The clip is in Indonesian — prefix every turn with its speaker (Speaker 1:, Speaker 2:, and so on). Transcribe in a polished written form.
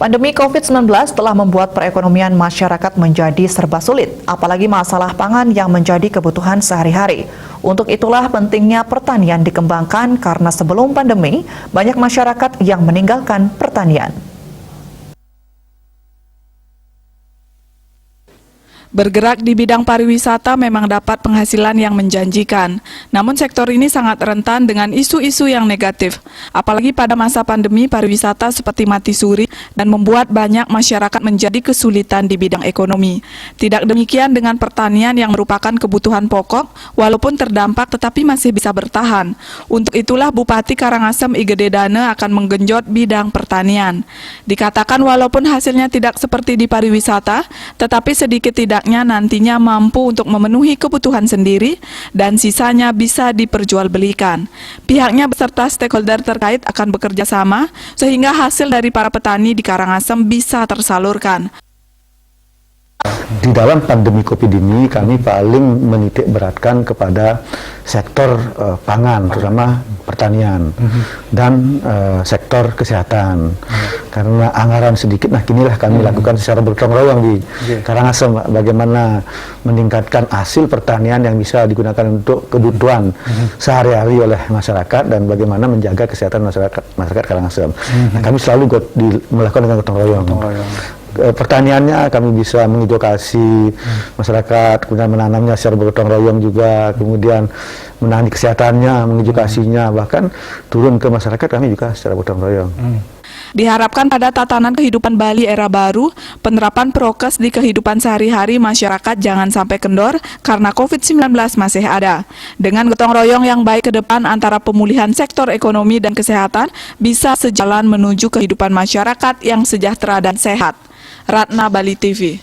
Speaker 1: Pandemi COVID-19 telah membuat perekonomian masyarakat menjadi serba sulit, apalagi masalah pangan yang menjadi kebutuhan sehari-hari. Untuk itulah pentingnya pertanian dikembangkan karena sebelum pandemi, banyak masyarakat yang meninggalkan pertanian.
Speaker 2: Bergerak di bidang pariwisata memang dapat penghasilan yang menjanjikan. Namun sektor ini sangat rentan dengan isu-isu yang negatif. Apalagi pada masa pandemi, pariwisata seperti mati suri dan membuat banyak masyarakat menjadi kesulitan di bidang ekonomi. Tidak demikian dengan pertanian yang merupakan kebutuhan pokok, walaupun terdampak tetapi masih bisa bertahan. Untuk itulah Bupati Karangasem I Gede Dane akan menggenjot bidang pertanian. Dikatakan walaupun hasilnya tidak seperti di pariwisata, tetapi sedikit tidak nantinya mampu untuk memenuhi kebutuhan sendiri dan sisanya bisa diperjualbelikan. Pihaknya beserta stakeholder terkait akan bekerja sama sehingga hasil dari para petani di Karangasem bisa tersalurkan.
Speaker 3: Di dalam pandemi COVID ini kami paling menitik beratkan kepada sektor pangan, terutama pertanian dan sektor kesehatan. Karena anggaran sedikit, nah kinilah kami lakukan secara bergotong royong di Karangasem, bagaimana meningkatkan hasil pertanian yang bisa digunakan untuk kebutuhan sehari-hari oleh masyarakat dan bagaimana menjaga kesehatan masyarakat Karangasem. Nah, kami selalu melakukan dengan gotong royong. Pertaniannya kami bisa mengedukasi masyarakat, kemudian menanamnya secara bergotong royong juga, kemudian menangani kesehatannya, mengedukasinya, bahkan turun ke masyarakat kami juga secara bergotong royong.
Speaker 2: Diharapkan pada tatanan kehidupan Bali era baru, penerapan prokes di kehidupan sehari-hari masyarakat jangan sampai kendor karena COVID-19 masih ada. Dengan gotong royong yang baik ke depan antara pemulihan sektor ekonomi dan kesehatan bisa sejalan menuju kehidupan masyarakat yang sejahtera dan sehat. Ratna, Bali TV.